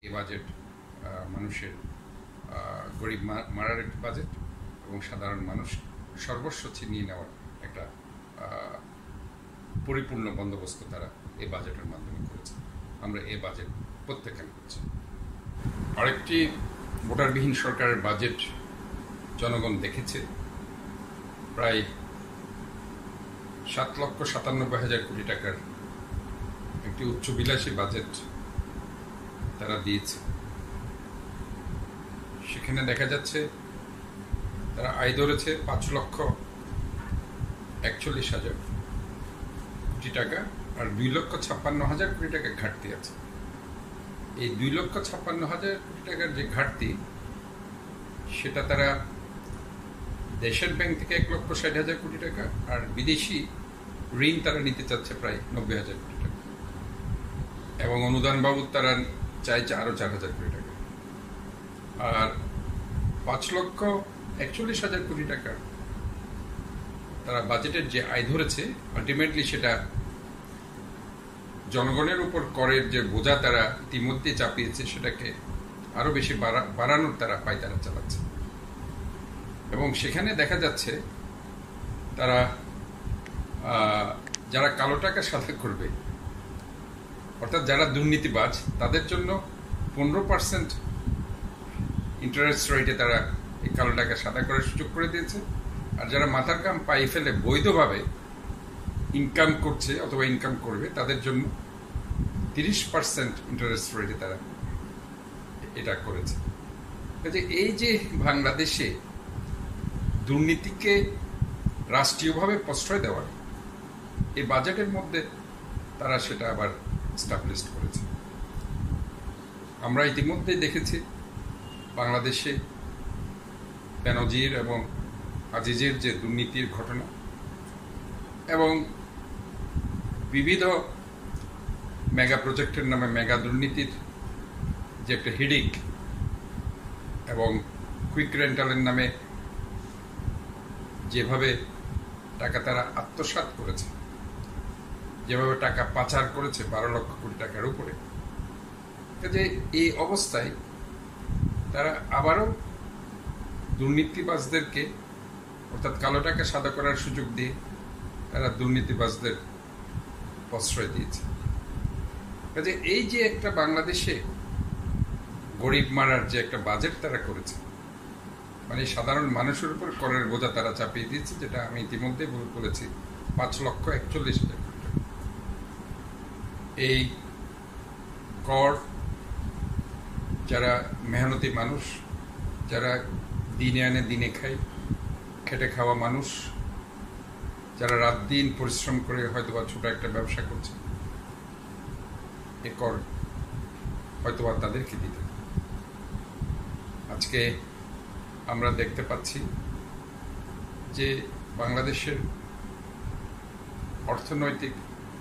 এই বাজেট মানুষের গরিব মারার একটি বাজেট এবং সাধারণ মানুষ সর্বস্ব ছিনিয়ে নেওয়ার একটা পরিপূর্ণ বন্দোবস্ত তারা এই বাজেটের মাধ্যমে করেছে। আমরা এই বাজেট প্রত্যাখ্যান করছি। আরেকটি ভোটারবিহীন সরকারের বাজেট জনগণ দেখেছে, প্রায় 7,97,000 কোটি টাকার একটি উচ্চবিলাসী বাজেট তারা দিয়েছে। সেখানে দেখা যাচ্ছে তারা আয় ধরেছে 5,41,000 কোটি টাকা, আর 2,56,000 কোটি টাকা ঘাটতি আছে। এই 2,56,000 কোটি টাকার যে ঘাটতি, সেটা তারা দেশের ব্যাংক থেকে 1,60,000 কোটি টাকা, আর বিদেশি ঋণ তারা নিতে চাচ্ছে প্রায় 90,000 কোটি টাকা, এবং অনুদান বাবদ তারা চাইছে আরো 4,000 কোটি টাকা। আর 5,41,000 কোটি টাকা তারা বাজেটের যে আয় ধরেছে, আলটিমেটলি সেটা জনগণের উপর করের যে বোঝা তারা ইতিমধ্যে চাপিয়েছে, সেটাকে আরো বেশি বাড়ানোর তারা পায়তারা চালাচ্ছে। এবং সেখানে দেখা যাচ্ছে তারা যারা কালো টাকা সাদা করবে, অর্থাৎ যারা দুর্নীতিবাজ, তাদের জন্য 15% ইন্টারেস্ট রেটে তারা এই কালো টাকা সাদা করার সুযোগ করে দিয়েছে। আর যারা মাথার কাম পাই ফেলে বৈধভাবে ইনকাম করছে অথবা ইনকাম করবে, তাদের জন্য 30% ইন্টারেস্ট রেটে তারা এটা করেছে। এই যে বাংলাদেশে দুর্নীতিকে রাষ্ট্রীয়ভাবে প্রশ্রয় দেওয়ার এই বাজেটের মধ্যে তারা সেটা আবার স্টাবলিশ করেছে। আমরা ইতিমধ্যেই দেখেছি বাংলাদেশে বেনজির এবং আজিজের যে দুর্নীতির ঘটনা, এবং বিবিধ মেগা প্রজেক্টের নামে মেগা দুর্নীতির যে একটা হিডিক, এবং কুইক রেন্টালের নামে যেভাবে টাকা তারা আত্মসাৎ করেছে, যেভাবে টাকা পাচার করেছে 12 লক্ষ কোটি টাকার উপরে, যে এই অবস্থায় তারা আবারও দুর্নীতিবাজদেরকে, অর্থাৎ কালো টাকা সাদা করার সুযোগ দিয়ে তারা দুর্নীতিবাজদের প্রশ্রয় দিয়েছে। কাজে এই যে একটা বাংলাদেশে গরিব মারার যে একটা বাজেট তারা করেছে, মানে সাধারণ মানুষের উপর করের বোঝা তারা চাপিয়ে দিয়েছে, যেটা আমি ইতিমধ্যে বলেছি 5,41,000 কোটি টাকা। এই কর যারা মেহনতি মানুষ, যারা দিনে আনে দিনে খায়, খেটে খাওয়া মানুষ, যারা রাত দিন পরিশ্রম করে হয়তোবা ছোট একটা ব্যবসা করছে, এ কর হয়তোবা তাদেরকে দিতে। আজকে আমরা দেখতে পাচ্ছি যে বাংলাদেশের অর্থনৈতিক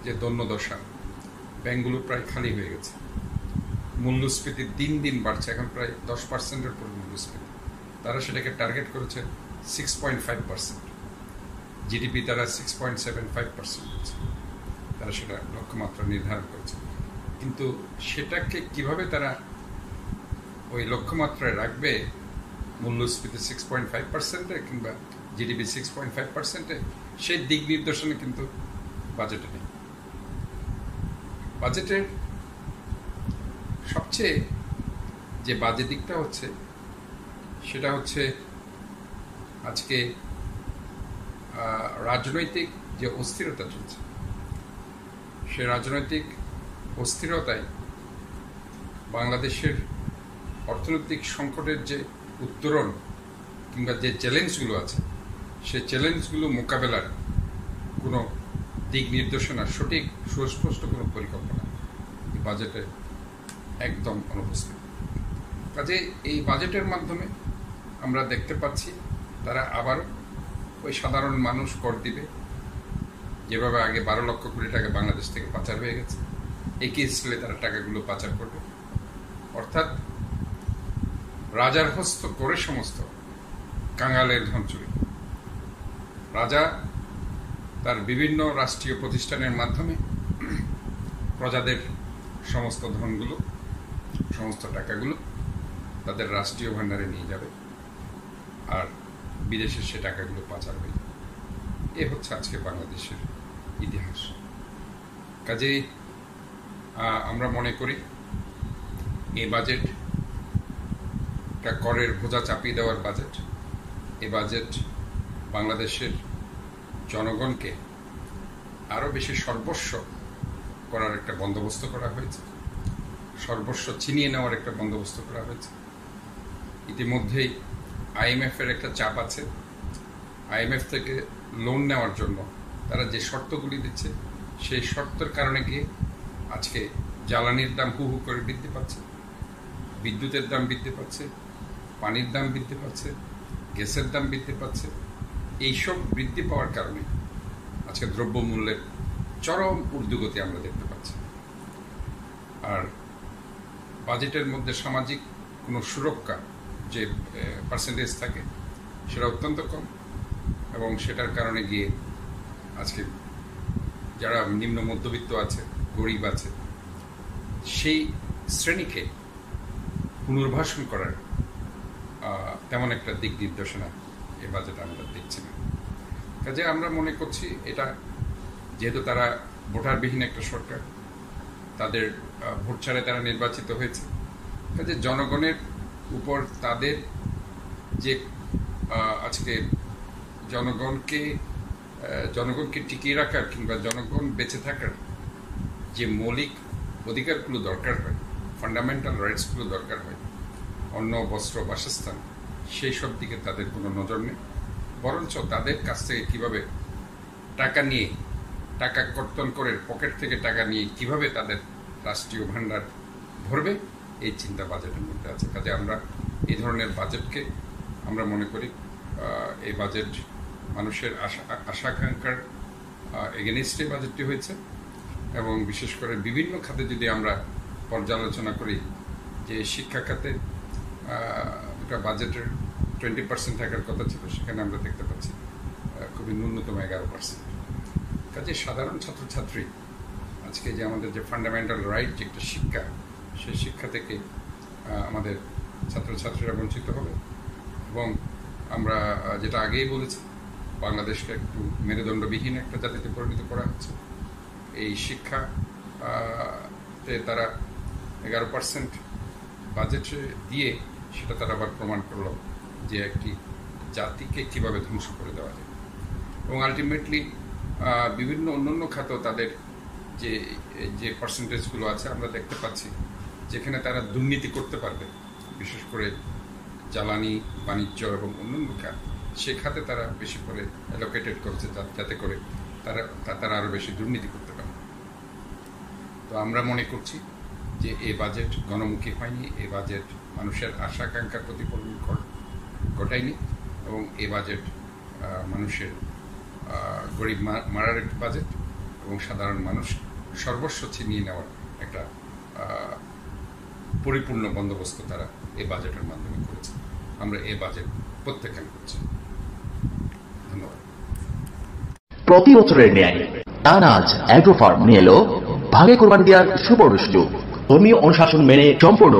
যে দৈন্যদশা, ব্যাংকগুলো প্রায় খালি হয়ে গেছে। মূল্যস্ফীতি দিন দিন বাড়ছে, এখন প্রায় 10%-এর উপর মূল্যস্ফীতি। তারা সেটাকে টার্গেট করেছে 6.5%। জিডিপি তারা 6.75% করছে, তারা সেটা লক্ষ্যমাত্রা নির্ধারণ করেছে। কিন্তু সেটাকে কিভাবে তারা ওই লক্ষ্যমাত্রায় রাখবে, মূল্যস্ফীতি 6.5%-এ কিংবা জিডিপি 6.5%-এ, সেই দিক নির্দেশনা কিন্তু বাজেটে নেই। বাজেটের সবচেয়ে যে বাজে দিকটা হচ্ছে, সেটা হচ্ছে আজকে রাজনৈতিক যে অস্থিরতা চলছে, সে রাজনৈতিক অস্থিরতায় বাংলাদেশের অর্থনৈতিক সংকটের যে উত্তরণ কিংবা যে চ্যালেঞ্জগুলো আছে, সেই চ্যালেঞ্জগুলো মোকাবেলার কোনো দিক নির্দেশনা, সঠিক সুস্পষ্ট কোনো পরিকল্পনা এই বাজেটে একদম অনুপস্থিত। কাজে এই বাজেটের মাধ্যমে আমরা দেখতে পাচ্ছি তারা আবার ওই সাধারণ মানুষ কর দিবে, যেভাবে আগে 12 লক্ষ কোটি টাকা বাংলাদেশ থেকে পাচার হয়ে গেছে, একই স্কেলে তারা টাকাগুলো পাচার করবে। অর্থাৎ রাজার হস্ত করে সমস্ত কাঙালের ধন চুরি। রাজা তার বিভিন্ন রাষ্ট্রীয় প্রতিষ্ঠানের মাধ্যমে প্রজাদের সমস্ত ধনগুলো সমস্ত টাকাগুলো তাদের রাষ্ট্রীয় ভাণ্ডারে নিয়ে যাবে, আর বিদেশে সে টাকাগুলো পাচার হয়ে যাবে। এ হচ্ছে আজকে বাংলাদেশের ইতিহাস। কাজেই আমরা মনে করি এই বাজেট করের বোঝা চাপিয়ে দেওয়ার বাজেট। এই বাজেট বাংলাদেশের জনগণকে আরও বেশি সর্বস্ব করার একটা বন্দোবস্ত করা হয়েছে, সর্বস্ব ছিনিয়ে নেওয়ার একটা বন্দোবস্ত করা হয়েছে। ইতিমধ্যেই IMF-এর একটা চাপ আছে। IMF থেকে লোন নেওয়ার জন্য তারা যে শর্তগুলি দিচ্ছে, সেই শর্তের কারণে গিয়ে আজকে জ্বালানির দাম হু হু করে বৃদ্ধি পাচ্ছে, বিদ্যুতের দাম বৃদ্ধি পাচ্ছে, পানির দাম বৃদ্ধি পাচ্ছে, গ্যাসের দাম বৃদ্ধি পাচ্ছে। এইসব বৃদ্ধি পাওয়ার কারণে আজকে দ্রব্যমূল্যের চরম ঊর্ধ্বগতি আমরা দেখতে পাচ্ছি। আর বাজেটের মধ্যে সামাজিক কোনো সুরক্ষা যে পার্সেন্টেজ থাকে সেটা অত্যন্ত কম, এবং সেটার কারণে গিয়ে আজকে যারা নিম্ন মধ্যবিত্ত আছে, গরিব আছে, সেই শ্রেণীকে পুনর্বাসন করার তেমন একটা দিক নির্দেশনা এ বাজেট আমরা দেখছি না। কাজে আমরা মনে করছি এটা যেহেতু তারা ভোটারবিহীন একটা সরকার, তাদের ভোট ছাড়াই তারা নির্বাচিত হয়েছে, কাজে জনগণের উপর তাদের যে আজকে জনগণকে টিকিয়ে রাখার কিংবা জনগণ বেঁচে থাকার যে মৌলিক অধিকারগুলো দরকার হয়, ফান্ডামেন্টাল রাইটসগুলো দরকার হয়, অন্ন, বস্ত্র, বাসস্থান, সেই সব দিকে তাদের কোনো নজর নেই। বরঞ্চ তাদের কাছ থেকে কিভাবে টাকা কর্তন করে পকেট থেকে টাকা নিয়ে কিভাবে তাদের রাষ্ট্রীয় ভাণ্ডার ভরবে, এই চিন্তা বাজেটের মধ্যে আছে। কাজে আমরা এই ধরনের বাজেটকে আমরা মনে করি এই বাজেট মানুষের আশাকাঙ্ক্ষার এগেনিস্টে বাজেটটি হয়েছে, এবং বিশেষ করে বিভিন্ন খাতে যদি আমরা পর্যালোচনা করি, যে শিক্ষা খাতে একটা বাজেটের 20% থাকার কথা ছিল, সেখানে আমরা দেখতে পাচ্ছি খুবই ন্যূনতম 11%। কাজে সাধারণ ছাত্রছাত্রী আজকে যে আমাদের যে ফান্ডামেন্টাল রাইট যে একটা শিক্ষা, সেই শিক্ষা থেকে আমাদের ছাত্রছাত্রীরা বঞ্চিত হবে। এবং আমরা যেটা আগেই বলেছি, বাংলাদেশকে একটু মেরুদণ্ডবিহীন একটা জাতিতে পরিণত করা হচ্ছে। এই শিক্ষাতে তারা 11% বাজেট দিয়ে সেটা তারা আবার প্রমাণ করলো যে একটি জাতিকে কিভাবে ধ্বংস করে দেওয়া যায়। এবং আলটিমেটলি বিভিন্ন অন্যান্য খাতেও তাদের যে পার্সেন্টেজগুলো আছে আমরা দেখতে পাচ্ছি, যেখানে তারা দুর্নীতি করতে পারবে, বিশেষ করে জ্বালানি, বাণিজ্য এবং অন্যান্য খাত, সে খাতে তারা বেশি করে অ্যালোকেটেড করছে, যাতে করে তারা আরও বেশি দুর্নীতি করতে পারে। তো আমরা মনে করছি যে এই বাজেট গণমুখী হয়নি, এই বাজেট মানুষের আশা-আকাঙ্ক্ষার প্রতিফলন ঘটায়নি, এবং এই বাজেট মানুষের গরিব মারার একটি বাজেট, এবং সাধারণ মানুষ সর্বস্ব ছিনিয়ে নেওয়ার একটা পরিপূর্ণ বন্দোবস্ত তারা এই বাজেটের মাধ্যমে করেছে। আমরা এই বাজেট প্রত্যাখ্যান করছি। ধন্যবাদ। প্রতি বছরের ন্যায় তানাজ অ্যাগ্রো ফার্ম নিয়ে এলো ভাগে কোরবানি দেওয়ার সুবর্ণ সুযোগ। ধর্মীয় অনুশাসন মেনে সম্পূর্ণ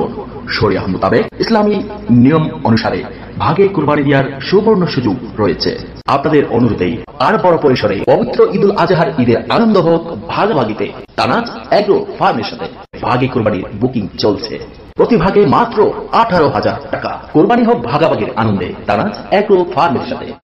শরিয়াহ মোতাবেক ইসলামী নিয়ম অনুসারে ভাগে কোরবানি দেওয়ার সুবর্ণ সুযোগ রয়েছে। আপনাদের অনুরোধেই আর বড় পরিসরে পবিত্র ঈদুল আজহার ঈদের আনন্দ হোক ভাগাভাগিতে তানাজ অ্যাগ্রো ফার্মের সাথে। ভাগে কোরবানির বুকিং চলছে, প্রতি ভাগে মাত্র 18,000 টাকা। কোরবানি হোক ভাগাভাগির আনন্দে তানাজ অ্যাগ্রো ফার্মের সাথে।